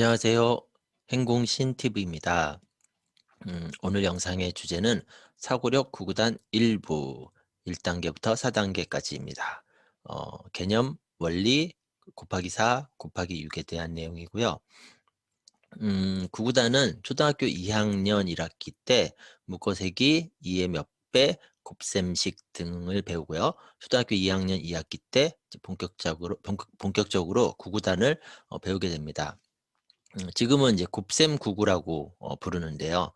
안녕하세요. 행공신TV입니다. 오늘 영상의 주제는 사고력 구구단 일부 1단계부터 4단계까지입니다. 개념, 원리, 곱하기 4, 곱하기 6에 대한 내용이고요. 구구단은 초등학교 2학년 1학기 때 묶어세기 2의 몇 배, 곱셈식 등을 배우고요. 초등학교 2학년 2학기 때 이제 본격적으로 구구단을 배우게 됩니다. 지금은 이제 곱셈 구구라고 부르는데요.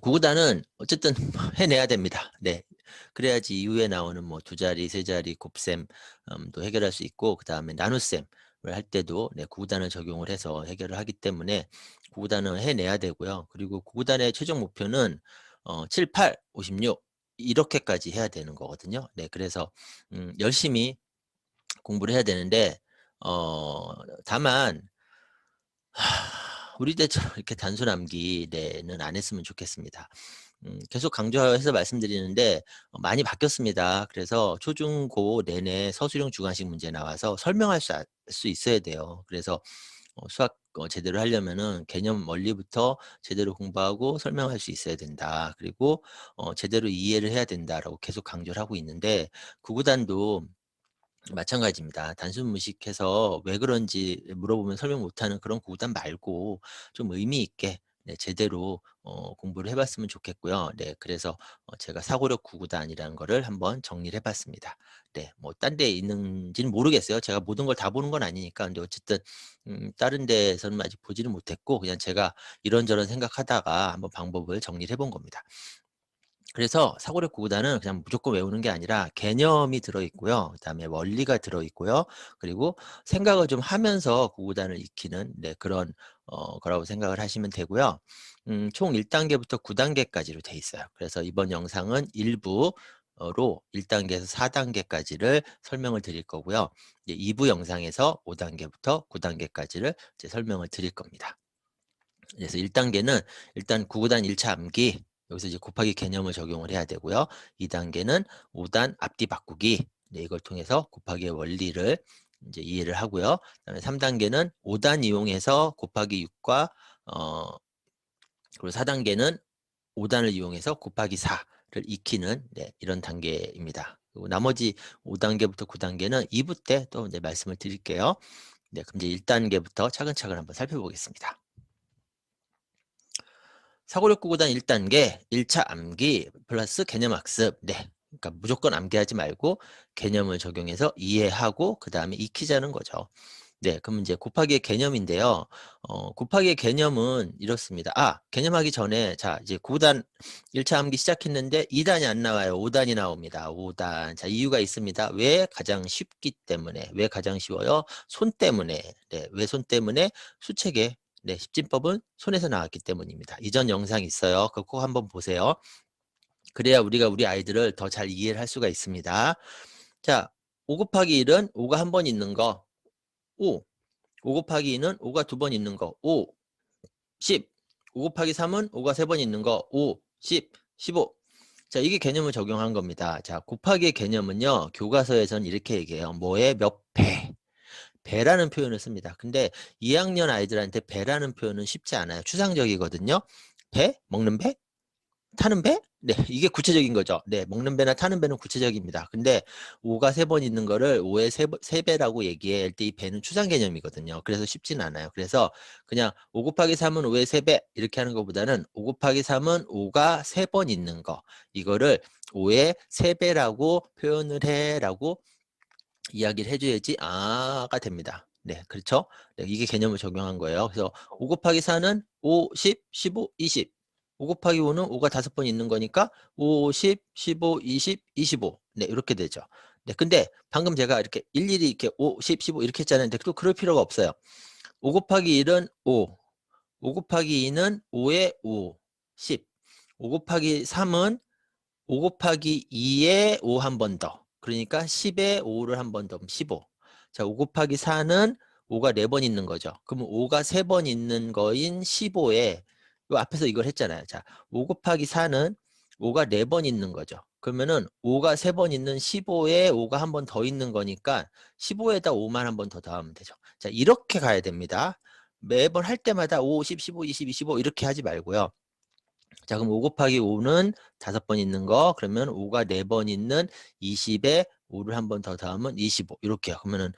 구구단은 어쨌든 해내야 됩니다. 네. 그래야지 이후에 나오는 뭐 두 자리, 세 자리 곱셈 도 해결할 수 있고, 그다음에 나눗셈을 할 때도 네, 구구단을 적용을 해서 해결을 하기 때문에 구구단은 해내야 되고요. 그리고 구구단의 최종 목표는 7, 8, 56 이렇게까지 해야 되는 거거든요. 네. 그래서 열심히 공부를 해야 되는데 다만 우리 때처럼 이렇게 단순 암기 는 안 했으면 좋겠습니다. 계속 강조해서 말씀드리는데 많이 바뀌었습니다. 그래서 초중고 내내 서술형 주관식 문제 나와서 설명할 수 있어야 돼요. 그래서 수학 제대로 하려면은 개념 원리부터 제대로 공부하고 설명할 수 있어야 된다. 그리고 제대로 이해를 해야 된다라고 계속 강조를 하고 있는데, 구구단도 마찬가지입니다. 단순 무식해서 왜 그런지 물어보면 설명 못하는 그런 구구단 말고 좀 의미 있게 네, 제대로 공부를 해봤으면 좋겠고요. 네, 그래서 제가 사고력 구구단이라는 거를 한번 정리를 해봤습니다. 네, 뭐 딴 데 있는지는 모르겠어요. 제가 모든 걸 다 보는 건 아니니까. 근데 어쨌든 다른 데에서는 아직 보지는 못했고, 그냥 제가 이런저런 생각하다가 한번 방법을 정리를 해본 겁니다. 그래서 사고력 구구단은 그냥 무조건 외우는 게 아니라 개념이 들어있고요. 그다음에 원리가 들어있고요. 그리고 생각을 좀 하면서 구구단을 익히는 네, 그런 거라고 생각을 하시면 되고요. 총 1단계부터 9단계까지로 돼 있어요. 그래서 이번 영상은 일부로 1단계에서 4단계까지를 설명을 드릴 거고요. 이제 2부 영상에서 5단계부터 9단계까지를 이제 설명을 드릴 겁니다. 그래서 1단계는 일단 구구단 1차 암기, 여기서 이제 곱하기 개념을 적용을 해야 되고요. 2단계는 5단 앞뒤 바꾸기, 네, 이걸 통해서 곱하기의 원리를 이제 이해를 하고요. 그다음에 3단계는 5단 이용해서 곱하기 6과 그리고 4단계는 5단을 이용해서 곱하기 4를 익히는 네, 이런 단계입니다. 그리고 나머지 5단계부터 9단계는 2부 때 또 이제 말씀을 드릴게요. 네, 그럼 이제 1단계부터 차근차근 한번 살펴보겠습니다. 사고력 구구단 1단계 1차 암기 플러스 개념 학습. 네. 그러니까 무조건 암기하지 말고 개념을 적용해서 이해하고 그다음에 익히자는 거죠. 네. 그럼 이제 곱하기의 개념인데요. 곱하기의 개념은 이렇습니다. 개념하기 전에 자, 이제 구단 1차 암기 시작했는데 2단이 안 나와요. 5단이 나옵니다. 5단. 자, 이유가 있습니다. 왜? 가장 쉽기 때문에. 왜 가장 쉬워요? 손 때문에. 네. 왜 손 때문에? 수책에 네, 십진법은 손에서 나왔기 때문입니다. 이전 영상 있어요. 그거 꼭 한번 보세요. 그래야 우리가 우리 아이들을 더 잘 이해를 할 수가 있습니다. 자, 5 곱하기 1은 5가 한 번 있는 거 5. 5 곱하기 2는 5가 두 번 있는 거 5. 10. 5 곱하기 3은 5가 세 번 있는 거 5. 10. 15. 자, 이게 개념을 적용한 겁니다. 자, 곱하기의 개념은요. 교과서에서는 이렇게 얘기해요. 뭐의 몇 배. 배라는 표현을 씁니다. 근데 2학년 아이들한테 배라는 표현은 쉽지 않아요. 추상적이거든요. 배? 먹는 배? 타는 배? 네, 이게 구체적인 거죠. 네, 먹는 배나 타는 배는 구체적입니다. 근데 5가 세 번 있는 거를 5의 세 배라고 얘기할 때 이 배는 추상 개념이거든요. 그래서 쉽지는 않아요. 그래서 그냥 5 곱하기 3은 5의 세 배 이렇게 하는 것보다는 5 곱하기 3은 5가 세 번 있는 거 이거를 5의 세 배라고 표현을 해라고 이야기를 해줘야지 가 됩니다. 네, 그렇죠? 네, 이게 개념을 적용한 거예요. 그래서 5 곱하기 4는 5, 10, 15, 20. 5 곱하기 5는 5가 5번 있는 거니까 5, 10, 15, 20, 25. 네, 이렇게 되죠. 네, 근데 방금 제가 이렇게 일일이 이렇게 5, 10, 15 이렇게 했잖아요. 근데 또 그럴 필요가 없어요. 5 곱하기 1은 5. 5 곱하기 2는 5에 5, 10. 5 곱하기 3은 5 곱하기 2에 5 한 번 더. 그러니까 10에 5를 한 번 더. 15. 자, 5 곱하기 4는 5가 4번 있는 거죠. 그러면 5가 3번 있는 거인 15에 요 앞에서 이걸 했잖아요. 자, 5 곱하기 4는 5가 4번 있는 거죠. 그러면은 5가 3번 있는 15에 5가 한 번 더 있는 거니까 15에다 5만 한 번 더 더하면 되죠. 자, 이렇게 가야 됩니다. 매번 할 때마다 5, 10, 15, 20, 25 이렇게 하지 말고요. 자, 그럼 5 곱하기 5는 5번 있는 거. 그러면 5가 4번 있는 20에 5를 한 번 더 더하면 25. 이렇게요. 그러면은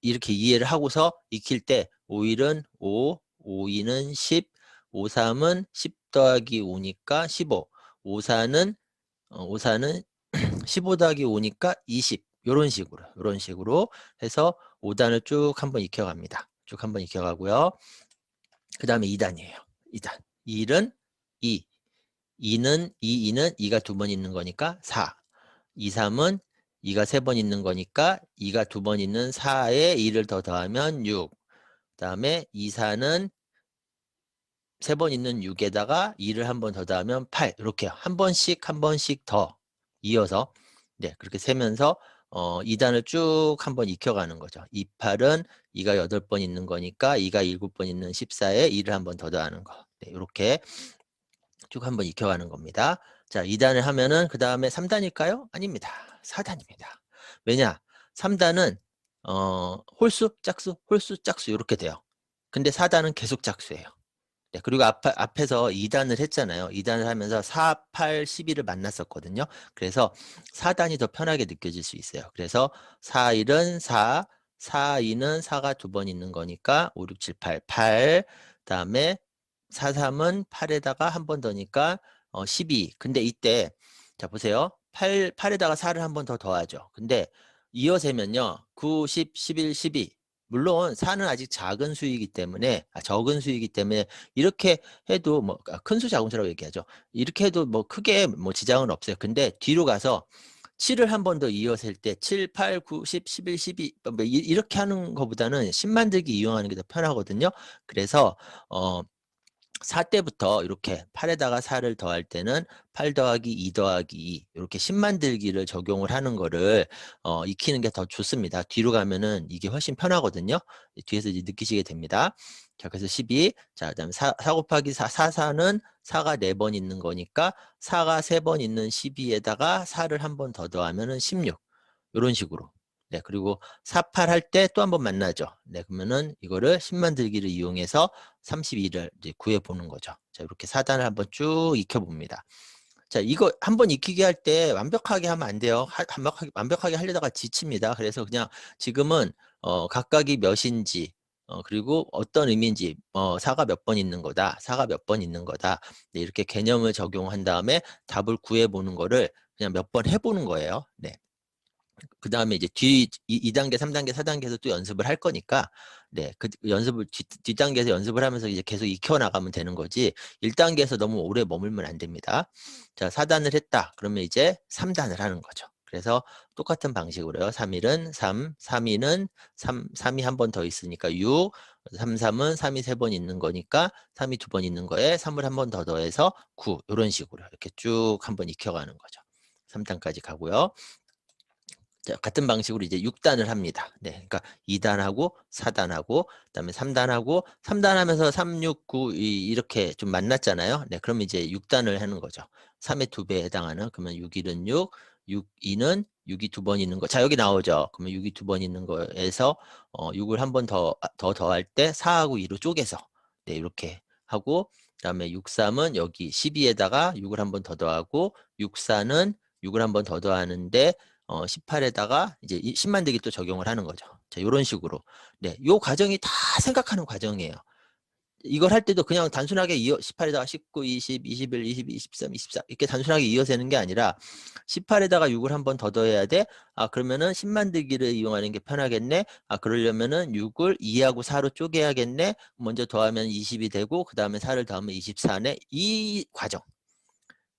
이렇게 이해를 하고서 익힐 때 5일은 5, 5, 2는 10, 5, 3은 10 더하기 5니까 15. 5, 4는 15 더하기 5니까 20. 요런 식으로 해서 5단을 쭉 한번 익혀갑니다. 쭉 한번 익혀가고요. 그 다음에 2단이에요. 2단. 1은 2. 2는 2가 2번 있는 거니까 4. 2, 3은 2가 3번 있는 거니까 2가 2번 있는 4에 2를 더 더하면 6. 그 다음에 2, 4는 3번 있는 6에다가 2를 한 번 더 더하면 8. 이렇게 한 번씩 더 이어서 네, 그렇게 세면서 2단을 쭉 한번 익혀가는 거죠. 2, 8은 2가 8번 있는 거니까 2가 7번 있는 14에 2를 한 번 더 더하는 거. 네, 이렇게 쭉 한번 익혀가는 겁니다. 자, 2단을 하면은 그 다음에 3단일까요? 아닙니다. 4단입니다. 왜냐? 3단은 홀수, 짝수, 홀수, 짝수 이렇게 돼요. 근데 4단은 계속 짝수예요. 네, 그리고 앞에서 2단을 했잖아요. 2단을 하면서 4, 8, 12를 만났었거든요. 그래서 4단이 더 편하게 느껴질 수 있어요. 그래서 4, 1은 4, 4, 2는 4가 2번 있는 거니까 5, 6, 7, 8, 8. 다음에 4, 3은 8에다가 한 번 더니까 12. 근데 이때 자 보세요. 8에다가 4를 한 번 더 더하죠. 근데 이어 세면요. 9, 10, 11, 12. 물론 4는 아직 작은 수이기 때문에 적은 수이기 때문에 이렇게 해도 뭐 큰 수 작은 수라고 얘기하죠. 이렇게 해도 뭐 크게 뭐 지장은 없어요. 근데 뒤로 가서 7을 한 번 더 이어서 할 때 7, 8, 9, 10, 11, 12 뭐 이렇게 하는 것보다는 10 만들기 이용하는 게 더 편하거든요. 그래서 4 때부터 이렇게 8에다가 4를 더할 때는 8 더하기 2 더하기 2 이렇게 10 만들기를 적용을 하는 거를 익히는 게 더 좋습니다. 뒤로 가면은 이게 훨씬 편하거든요. 뒤에서 이제 느끼시게 됩니다. 자, 그래서 12. 자, 그다음에 4 곱하기 4, 4는 4가 4번 있는 거니까 4가 3번 있는 12에다가 4를 한 번 더 더하면은 16. 요런 식으로. 네, 그리고 4, 8 할 때 또 한 번 만나죠. 네, 그러면은 이거를 10 만들기를 이용해서 32를 이제 구해 보는 거죠. 자, 이렇게 4단을 한번 쭉 익혀 봅니다. 자, 이거 한번 익히게 할 때 완벽하게 하면 안 돼요. 완벽하게 하려다가 지칩니다. 그래서 그냥 지금은 각각이 몇인지 그리고 어떤 의미인지 4가 몇 번 있는 거다. 4가 몇 번 있는 거다. 네, 이렇게 개념을 적용한 다음에 답을 구해 보는 거를 그냥 몇 번 해보는 거예요. 네. 그 다음에 이제 2단계, 3단계, 4단계에서 또 연습을 할 거니까, 네, 그 연습을, 뒷단계에서 연습을 하면서 이제 계속 익혀나가면 되는 거지, 1단계에서 너무 오래 머물면 안 됩니다. 자, 4단을 했다. 그러면 이제 3단을 하는 거죠. 그래서 똑같은 방식으로요. 3일은 3, 3이는 3이 한 번 더 있으니까 6, 3, 3은 3이 3번 있는 거니까 3이 2번 있는 거에 3을 한 번 더 더해서 9, 이런 식으로 이렇게 쭉 한번 익혀가는 거죠. 3단까지 가고요. 자, 같은 방식으로 이제 6단을 합니다. 네, 그러니까 2단하고 4단하고 그다음에 3단하고 3단 하면서 3, 6, 9 이렇게 좀 만났잖아요. 네, 그럼 이제 6단을 하는 거죠. 3의 2배에 해당하는 그러면 6, 1은 6, 6, 2는 6이 2번 있는 거. 자, 여기 나오죠. 그러면 6이 2번 있는 거에서 6을 한 번 더 더할 때 4하고 2로 쪼개서 네, 이렇게 하고 그다음에 6, 3은 여기 12에다가 6을 한 번 더 더하고 6, 4는 6을 한 번 더 더하는데 18에다가 이제 10 만들기 또 적용을 하는 거죠. 자, 요런 식으로. 네, 요 과정이 다 생각하는 과정이에요. 이걸 할 때도 그냥 단순하게 18에다가 19, 20, 21, 22, 23, 24 이렇게 단순하게 이어서 하는 게 아니라 18에다가 6을 한 번 더 더해야 돼. 아, 그러면은 10 만들기를 이용하는 게 편하겠네. 아, 그러려면은 6을 2하고 4로 쪼개야겠네. 먼저 더하면 20이 되고 그다음에 4를 더하면 24네. 이 과정.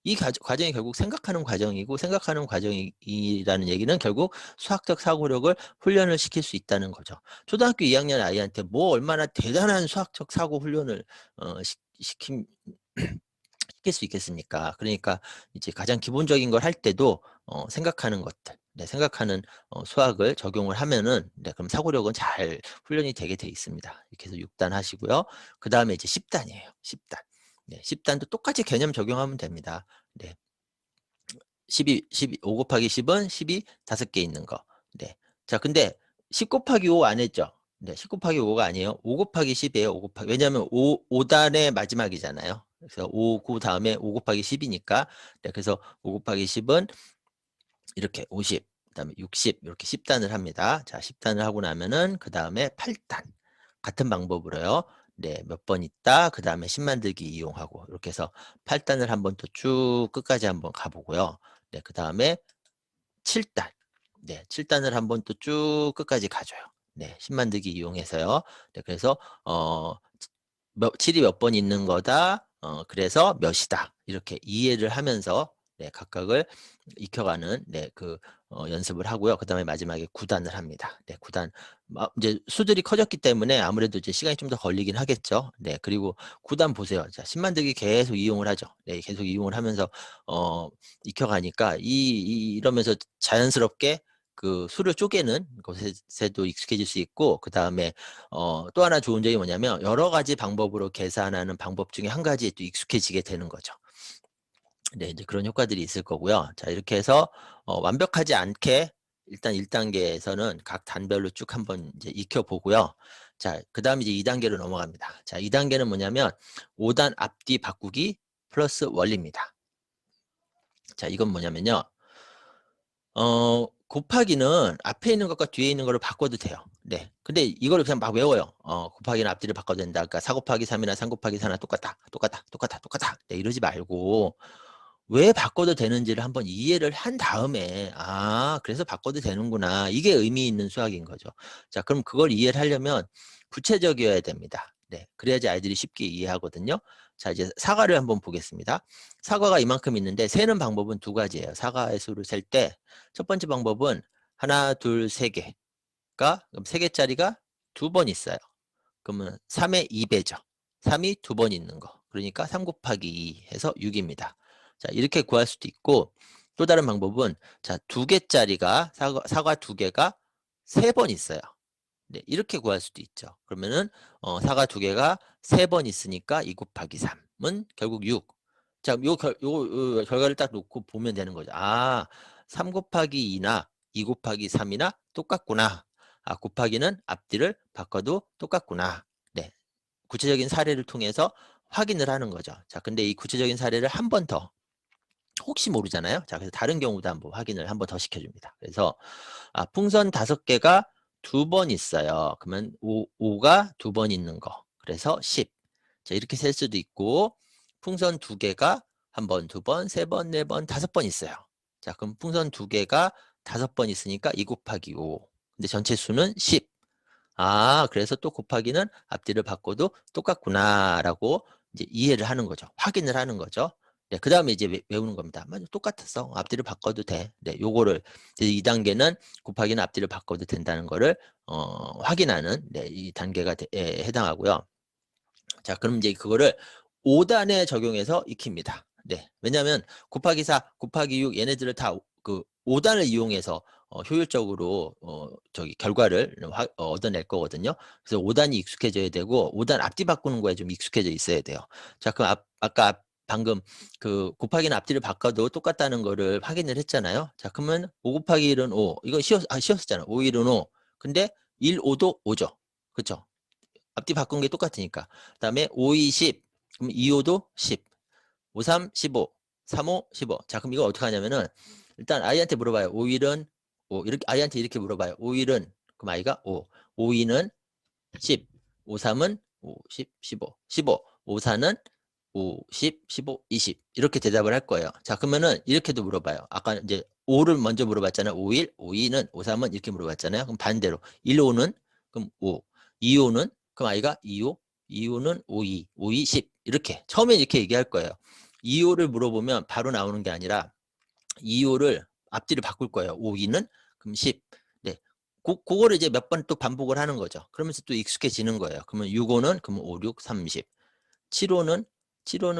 이 과정이 결국 생각하는 과정이고 생각하는 과정이라는 얘기는 결국 수학적 사고력을 훈련을 시킬 수 있다는 거죠. 초등학교 2학년 아이한테 뭐 얼마나 대단한 수학적 사고 훈련을 시킬 수 있겠습니까? 그러니까 이제 가장 기본적인 걸 할 때도 생각하는 것들, 네, 생각하는 수학을 적용을 하면은 네, 그럼 사고력은 잘 훈련이 되게 돼 있습니다. 이렇게 해서 6단 하시고요. 그 다음에 이제 10단이에요. 10단. 네, 10단도 똑같이 개념 적용하면 됩니다. 네. 5 곱하기 10은 10이 5개 있는 거. 네. 자, 근데 10 곱하기 5 안 했죠? 네, 10 곱하기 5가 아니에요. 5 곱하기 10이에요. 5 곱하기. 왜냐하면 5단의 마지막이잖아요. 그래서 5, 그 다음에 5 곱하기 10이니까. 네, 그래서 5 곱하기 10은 이렇게 50, 그다음에 60 이렇게 10단을 합니다. 자, 10단을 하고 나면은 그 다음에 8단 같은 방법으로요. 네, 몇 번 있다. 그 다음에 10 만들기 이용하고 이렇게 해서 8단을 한번 또 쭉 끝까지 한번 가보고요. 네, 그 다음에 7단. 네, 7단을 한번 또 쭉 끝까지 가줘요. 네, 10 만들기 이용해서요. 네, 그래서 7이 몇 번 있는 거다. 그래서 몇이다. 이렇게 이해를 하면서 네, 각각을 익혀가는 네, 연습을 하고요. 그 다음에 마지막에 9단을 합니다. 네, 9단. 이제 수들이 커졌기 때문에 아무래도 이제 시간이 좀 더 걸리긴 하겠죠. 네, 그리고 9단 보세요. 자, 10 만들기 계속 이용을 하죠. 네, 계속 이용을 하면서 익혀가니까 이러면서 자연스럽게 그 수를 쪼개는 것에도 익숙해질 수 있고, 그 다음에 또 하나 좋은 점이 뭐냐면 여러 가지 방법으로 계산하는 방법 중에 한 가지에 또 익숙해지게 되는 거죠. 네, 이제 그런 효과들이 있을 거고요. 자, 이렇게 해서 완벽하지 않게 일단 1단계에서는 각 단별로 쭉 한번 이제 익혀보고요. 자, 그 다음에 이제 2단계로 넘어갑니다. 자, 2단계는 뭐냐면 5단 앞뒤 바꾸기 플러스 원리입니다. 자, 이건 뭐냐면요. 곱하기는 앞에 있는 것과 뒤에 있는 거를 바꿔도 돼요. 네. 근데 이거를 그냥 막 외워요. 곱하기는 앞뒤를 바꿔도 된다. 그러니까 4 곱하기 3이나 3 곱하기 4나 똑같다. 똑같다. 똑같다. 똑같다. 네, 이러지 말고 왜 바꿔도 되는지를 한번 이해를 한 다음에 그래서 바꿔도 되는구나. 이게 의미 있는 수학인 거죠. 자, 그럼 그걸 이해를 하려면 구체적이어야 됩니다. 네. 그래야지 아이들이 쉽게 이해하거든요. 자, 이제 사과를 한번 보겠습니다. 사과가 이만큼 있는데 세는 방법은 두 가지예요. 사과의 수를 셀 때 첫 번째 방법은 하나, 둘, 세 개가 그럼 세 개짜리가 두 번 있어요. 그러면 3의 2배죠. 3이 두 번 있는 거. 그러니까 3 곱하기 2 해서 6입니다. 자, 이렇게 구할 수도 있고 또 다른 방법은 자, 두 개짜리가 사과 두 개가 세 번 있어요. 네, 이렇게 구할 수도 있죠. 그러면은 사과 두 개가 세 번 있으니까 2 곱하기 3은 결국 6. 자, 요 결과를 딱 놓고 보면 되는 거죠. 3 곱하기 2나 2 곱하기 3이나 똑같구나. 곱하기는 앞뒤를 바꿔도 똑같구나. 네, 구체적인 사례를 통해서 확인을 하는 거죠. 자, 근데 이 구체적인 사례를 한 번 더 혹시 모르잖아요. 자, 그래서 다른 경우도 한번 확인을 한 번 더 시켜줍니다. 그래서 풍선 5개가 두 번 있어요. 그러면 5가 두 번 있는 거. 그래서 10. 자, 이렇게 셀 수도 있고 풍선 두 개가 한 번, 두 번, 세 번, 네 번, 5번 있어요. 자, 그럼 풍선 두 개가 5번 있으니까 2 곱하기 5. 근데 전체 수는 10. 그래서 또 곱하기는 앞뒤를 바꿔도 똑같구나라고 이제 이해를 하는 거죠. 확인을 하는 거죠. 네, 그 다음에 이제 외우는 겁니다. 맞아, 똑같았어. 앞뒤를 바꿔도 돼. 네, 요거를 이제 2단계는 곱하기는 앞뒤를 바꿔도 된다는 거를 확인하는 네, 이 단계가 해당하고요. 자, 그럼 이제 그거를 5단에 적용해서 익힙니다. 네, 왜냐하면 곱하기 4, 곱하기 6 얘네들을 다 그 5단을 이용해서 효율적으로 결과를 얻어낼 거거든요. 그래서 5단이 익숙해져야 되고 5단 앞뒤 바꾸는 거에 좀 익숙해져 있어야 돼요. 자, 그럼 아까 방금 그 곱하기는 앞뒤를 바꿔도 똑같다는 거를 확인을 했잖아요. 자, 그러면 5 곱하기 1은 5. 이거 쉬웠잖아. 5, 1은 5. 근데 1, 5도 5죠. 그렇죠? 앞뒤 바꾼 게 똑같으니까. 그다음에 5, 2, 10. 그럼 2, 5도 10. 5, 3, 15. 3, 5, 15. 자, 그럼 이거 어떻게 하냐면은 일단 아이한테 물어봐요. 5일은 5. 이렇게 아이한테 이렇게 물어봐요. 5일은 그럼 아이가 5. 5, 2는 10. 5, 3은 5, 10, 15. 15. 5, 4는 5, 10, 15, 20. 이렇게 대답을 할 거예요. 자, 그러면은 이렇게도 물어봐요. 아까 이제 5를 먼저 물어봤잖아요. 5일, 5, 2는 5, 3은 이렇게 물어봤잖아요. 그럼 반대로 1, 5는 그럼 5. 2, 5는 그럼 아이가 2, 5, 2, 5는 5, 2, 5, 2, 10. 이렇게 처음에 이렇게 얘기할 거예요. 2, 5를 물어보면 바로 나오는 게 아니라 2, 5를 앞뒤를 바꿀 거예요. 5, 2는 그럼 10. 네. 그거를 이제 몇 번 또 반복을 하는 거죠. 그러면서 또 익숙해지는 거예요. 그러면 6, 5는 그러면 5, 6, 30. 7, 5는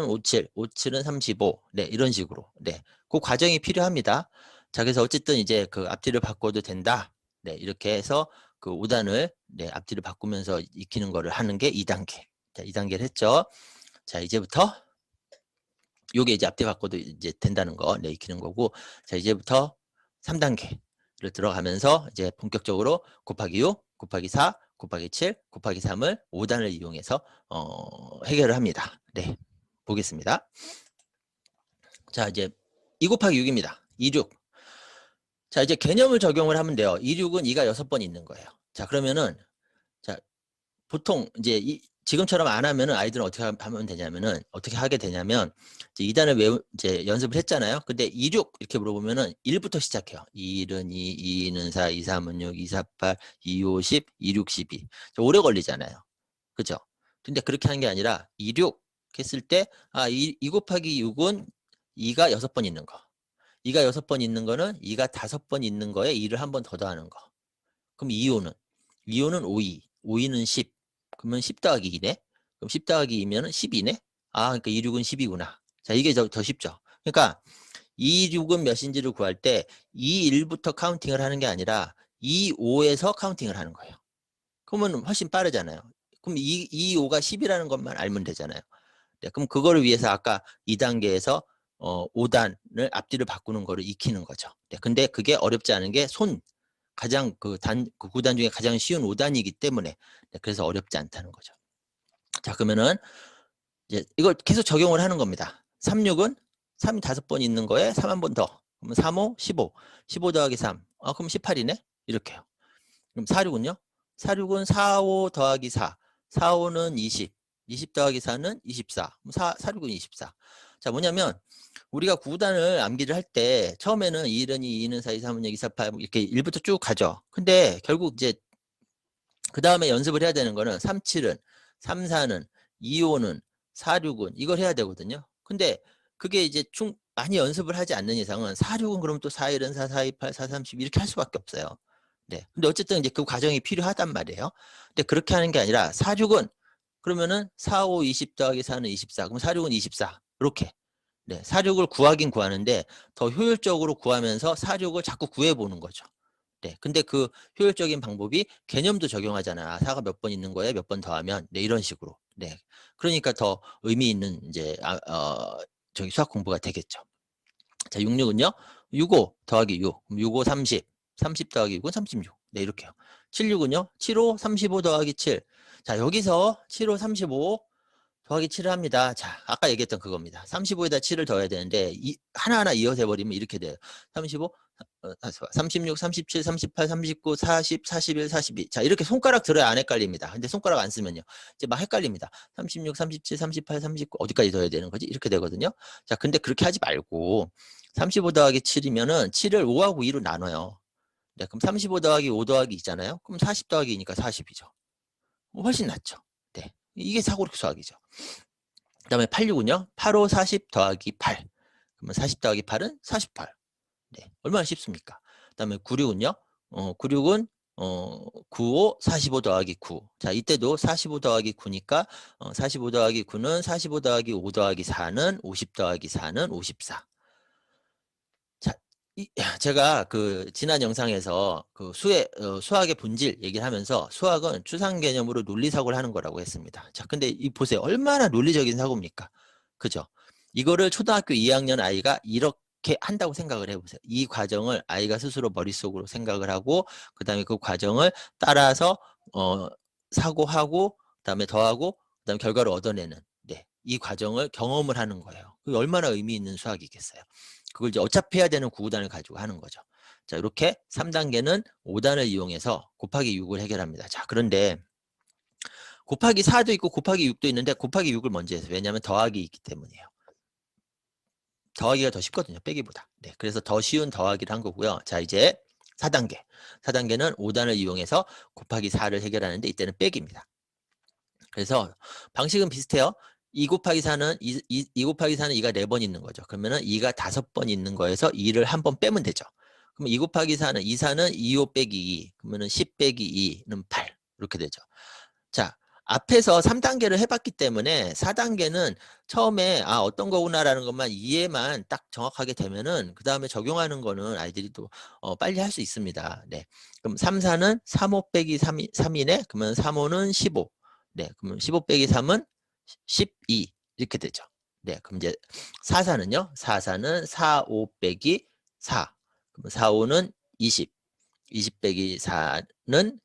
5, 7, 5, 7은 35. 네, 이런 식으로. 네. 그 과정이 필요합니다. 자, 그래서 어쨌든 이제 그 앞뒤를 바꿔도 된다. 네, 이렇게 해서 그 5단을 네, 앞뒤를 바꾸면서 익히는 거를 하는 게 2단계. 자, 2단계를 했죠. 자, 이제부터 요게 이제 앞뒤 바꿔도 이제 된다는 거, 네, 익히는 거고. 자, 이제부터 3단계를 들어가면서 이제 본격적으로 곱하기 6, 곱하기 4, 곱하기 7, 곱하기 3을 5단을 이용해서 해결을 합니다. 네, 보겠습니다. 자, 이제 2 곱하기 6입니다. 2, 6. 자, 이제 개념을 적용을 하면 돼요. 2, 6은 2가 6번 있는 거예요. 자, 그러면은 자, 보통 이제 지금처럼 안 하면은 아이들은 어떻게 하면 되냐면은, 어떻게 하게 되냐면, 이제 2단을 이제 연습을 했잖아요. 근데 2, 6 이렇게 물어보면은 1부터 시작해요. 2는 2, 2는 4, 2, 3은 6, 2, 4, 8, 2, 5, 10, 2, 6, 12. 오래 걸리잖아요. 그죠? 근데 그렇게 하는 게 아니라 2, 6 했을 때, 2 곱하기 6은 2가 6번 있는 거. 2가 6번 있는 거는 2가 5번 있는 거에 2를 한 번 더 더하는 거. 그럼 2호는? 2호는 5이, 5이는 10. 그러면 10 더하기 2네? 그럼 10 더하기 2면은 12네? 그러니까 2, 6은 10이구나. 자, 이게 더 쉽죠. 그러니까 2, 6은 몇인지를 구할 때 2, 1부터 카운팅을 하는 게 아니라 2, 5에서 카운팅을 하는 거예요. 그러면 훨씬 빠르잖아요. 그럼 2, 5가 10이라는 것만 알면 되잖아요. 네, 그럼 그거를 위해서 아까 2단계에서 5단을 앞뒤를 바꾸는 거를 익히는 거죠. 네, 근데 그게 어렵지 않은 게 가장 그 9단 중에 가장 쉬운 5단이기 때문에, 네, 그래서 어렵지 않다는 거죠. 자, 그러면은 이제 이걸 계속 적용을 하는 겁니다. 3, 6은 3이 5번 있는 거에 3 한 번 더. 그러면 3, 5, 15. 15 더하기 3. 그럼 18이네? 이렇게요. 그럼 4, 6은요? 4, 6은 4, 5 더하기 4. 4, 5는 20. 20 더하기 4는 24. 4, 6은 24. 자, 뭐냐면 우리가 9단을 암기를 할 때 처음에는 1은 2, 2는 4, 2, 3은 6, 2, 4, 8 이렇게 1부터 쭉 가죠. 근데 결국 이제 그 다음에 연습을 해야 되는 거는 3, 7은, 3, 4는, 2, 5는, 4, 6은 이걸 해야 되거든요. 근데 그게 이제 많이 연습을 하지 않는 이상은 4, 6은 그럼 또 4, 1은 4, 4, 2, 8, 4, 30 이렇게 할 수밖에 없어요. 네. 근데 어쨌든 이제 그 과정이 필요하단 말이에요. 근데 그렇게 하는 게 아니라 4, 6은 그러면은 4, 5, 20 더하기 4는 24. 그럼 4, 6은 24. 이렇게. 네. 4, 6을 구하긴 구하는데 더 효율적으로 구하면서 4, 6을 자꾸 구해보는 거죠. 네. 근데 그 효율적인 방법이 개념도 적용하잖아. 4가 몇 번 있는 거에 몇 번 더하면, 네, 이런 식으로. 네. 그러니까 더 의미 있는 이제 저기 수학 공부가 되겠죠. 자, 66은요? 65 더하기 6. 그럼 65 30. 30 더하기 6은 36. 네, 이렇게요. 76은요? 75 35 더하기 7. 자, 여기서 75 35 더하기 7을 합니다. 자, 아까 얘기했던 그겁니다. 35에다 7을 더해야 되는데 하나하나 이어서 해버리면 이렇게 돼요. 35, 36, 37, 38, 39, 40, 41, 42. 자, 이렇게 손가락 들어야 안 헷갈립니다. 근데 손가락 안 쓰면요. 이제 막 헷갈립니다. 36, 37, 38, 39 어디까지 더해야 되는 거지? 이렇게 되거든요. 자, 근데 그렇게 하지 말고 35 더하기 7이면은 7을 5하고 2로 나눠요. 네, 그럼 35 더하기 5 더하기 2잖아요. 그럼 40 더하기 2니까 40이죠. 훨씬 낫죠. 네. 이게 사고력 수학이죠. 그 다음에 86은요. 85, 40 더하기 8. 그러면 40 더하기 8은 48. 네. 얼마나 쉽습니까? 그 다음에 96은요. 96은 95, 45 더하기 9. 자, 이때도 45 더하기 9니까 45 더하기 9는 45 더하기 5 더하기 4는 50 더하기 4는 54. 자, 제가 그 지난 영상에서 그 수학의 본질 얘기를 하면서 수학은 추상 개념으로 논리 사고를 하는 거라고 했습니다. 자, 근데 보세요. 얼마나 논리적인 사고입니까? 그죠? 이거를 초등학교 2학년 아이가 이렇게 한다고 생각을 해보세요. 이 과정을 아이가 스스로 머릿속으로 생각을 하고 그다음에 그 과정을 따라서 사고하고 그다음에 더하고 그다음에 결과를 얻어내는, 네, 이 과정을 경험을 하는 거예요. 그게 얼마나 의미 있는 수학이겠어요. 그걸 이제 어차피 해야 되는 9단을 가지고 하는 거죠. 자, 이렇게 3단계는 5단을 이용해서 곱하기 6을 해결합니다. 자, 그런데 곱하기 4도 있고 곱하기 6도 있는데 곱하기 6을 먼저 해서, 왜냐하면 더하기 있기 때문이에요. 더하기가 더 쉽거든요, 빼기보다. 네, 그래서 더 쉬운 더하기를 한 거고요. 자, 이제 4단계. 4단계는 5단을 이용해서 곱하기 4를 해결하는데 이때는 빼기입니다. 그래서 방식은 비슷해요. 2 곱하기 4는 2 곱하기 4는 2가 4번 있는 거죠. 그러면은 2가 5번 있는 거에서 2를 한 번 빼면 되죠. 그럼 2 곱하기 4는 2, 4는 25 빼기 2. 그러면은 10 빼기 2는 8. 이렇게 되죠. 자, 앞에서 3단계를 해봤기 때문에 4단계는 처음에 어떤 거구나라는 것만 이해만 딱 정확하게 되면은 그 다음에 적용하는 거는 아이들이 또 빨리 할 수 있습니다. 네. 그럼 3, 4는 3호 빼기 3이네. 그러면 3호는 15. 네. 그러면 15 빼기 3은 12 이렇게 되죠. 네, 그럼 이제 4사는요? 4사는 4, 5 빼기 4. 그럼 4, 5는 20. 20 빼기 4는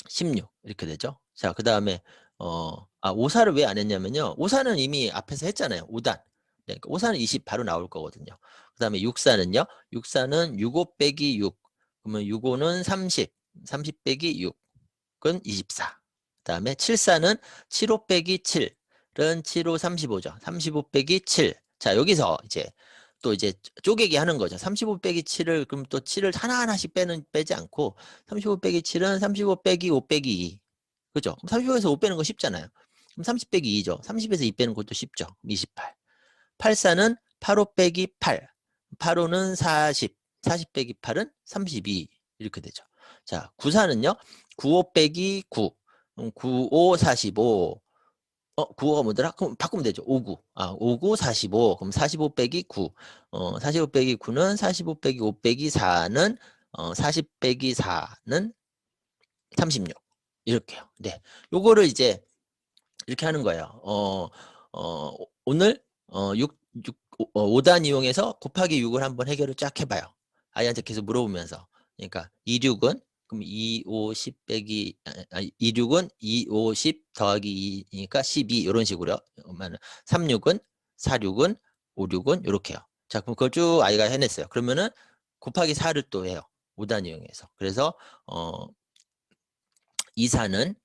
16 이렇게 되죠. 자, 그 다음에 5사를 왜 안 했냐면요. 5사는 이미 앞에서 했잖아요. 5단. 네, 5사는 20 바로 나올 거거든요. 그 다음에 6사는요. 6사는 65 빼기 6. 그러면 65는 30. 30 빼기 6은 24. 그 다음에 7사는 75 빼기 7은 75, 35죠. 35 빼기 7. 자, 여기서 이제 또 이제 쪼개기 하는 거죠. 35 빼기 7을 그럼 또 7을 하나하나씩 빼지 않고 35 빼기 7은 35 빼기 5 빼기 2. 그죠? 그럼 35에서 5 빼는 거 쉽잖아요. 그럼 30 빼기 2죠. 30에서 2 빼는 것도 쉽죠. 28. 84는 85 빼기 8. 85는 40. 40 빼기 8은 32. 이렇게 되죠. 자, 94는요. 95 빼기 9. 95, 45. 9호가 뭐더라? 그럼 바꾸면 되죠. 59. 59, 45. 그럼 45 빼기 9. 45 빼기 9는 45 빼기 5 빼기 4는 40 빼기 4는 36. 이렇게요. 네. 요거를 이제 이렇게 하는 거예요. 오늘 5단 이용해서 곱하기 6을 한번 해결을 쫙 해봐요. 아이한테 계속 물어보면서. 그러니까 26은 그럼 2, 5, 10 빼기 26은 2, 5, 10 더하기 2니까 12 이런 식으로요. 36은 46은 56은 이렇게요. 자, 그럼 그걸 쭉 아이가 해냈어요. 그러면은 곱하기 4를 또 해요. 5단 이용해서. 그래서 2사는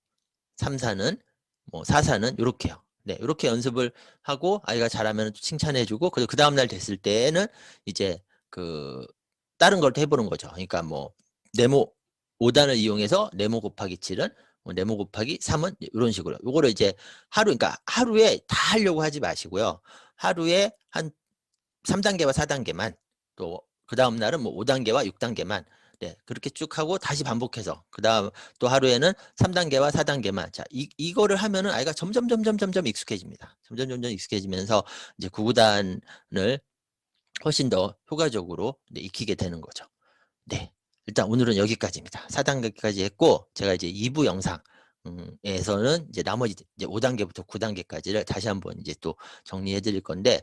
3사는 뭐 4사는 요렇게요. 네, 요렇게 연습을 하고 아이가 잘하면 칭찬해 주고 그 다음 날 됐을 때는 이제 그 다른 걸 또 해보는 거죠. 그러니까 뭐 네모 5단을 이용해서 네모 곱하기 7은 뭐 네모 곱하기 3은 이런 식으로 요거를 이제 그러니까 하루에 다 하려고 하지 마시고요. 하루에 한 3단계와 4단계만 또 그 다음 날은 뭐 5단계와 6단계만 네, 그렇게 쭉 하고 다시 반복해서 그다음 또 하루에는 3단계와 4단계만 자, 이거를 하면은 아이가 점점 익숙해집니다. 점점 익숙해지면서 이제 구구단을 훨씬 더 효과적으로 네, 익히게 되는 거죠. 네. 일단 오늘은 여기까지입니다. 4단계까지 했고 제가 이제 2부 영상 에서는 이제 나머지 이제 5단계부터 9단계까지를 다시 한번 이제 또 정리해 드릴 건데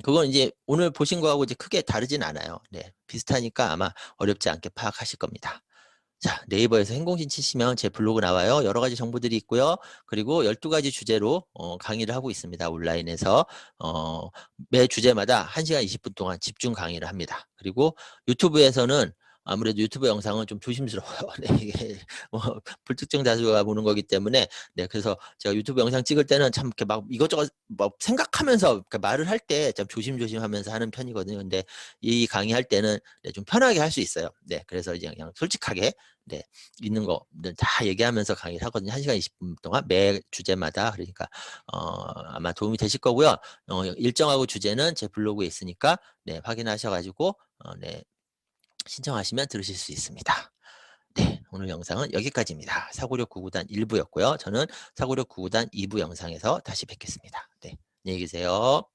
그건 이제 오늘 보신 거하고 이제 크게 다르진 않아요. 네. 비슷하니까 아마 어렵지 않게 파악하실 겁니다. 자, 네이버에서 행공신 치시면 제 블로그 나와요. 여러 가지 정보들이 있고요. 그리고 12가지 주제로 강의를 하고 있습니다. 온라인에서 매 주제마다 1시간 20분 동안 집중 강의를 합니다. 그리고 유튜브에서는 아무래도 유튜브 영상은 좀 조심스러워요. 네, 이게 불특정 다수가 보는 거기 때문에 네, 그래서 제가 유튜브 영상 찍을 때는 참 이렇게 막 이것저것 막 생각하면서 말을 할 때 참 조심하면서 하는 편이거든요. 근데 이 강의할 때는 네, 좀 편하게 할 수 있어요. 네, 그래서 이제 그냥 솔직하게 네, 있는 거들 다 얘기하면서 강의를 하거든요. 1시간 20분 동안 매 주제마다. 그러니까 아마 도움이 되실 거고요. 일정하고 주제는 제 블로그에 있으니까 네, 확인하셔 가지고 네, 신청하시면 들으실 수 있습니다. 네, 오늘 영상은 여기까지입니다. 사고력 구구단 1부였고요. 저는 사고력 구구단 2부 영상에서 다시 뵙겠습니다. 네, 안녕히 계세요.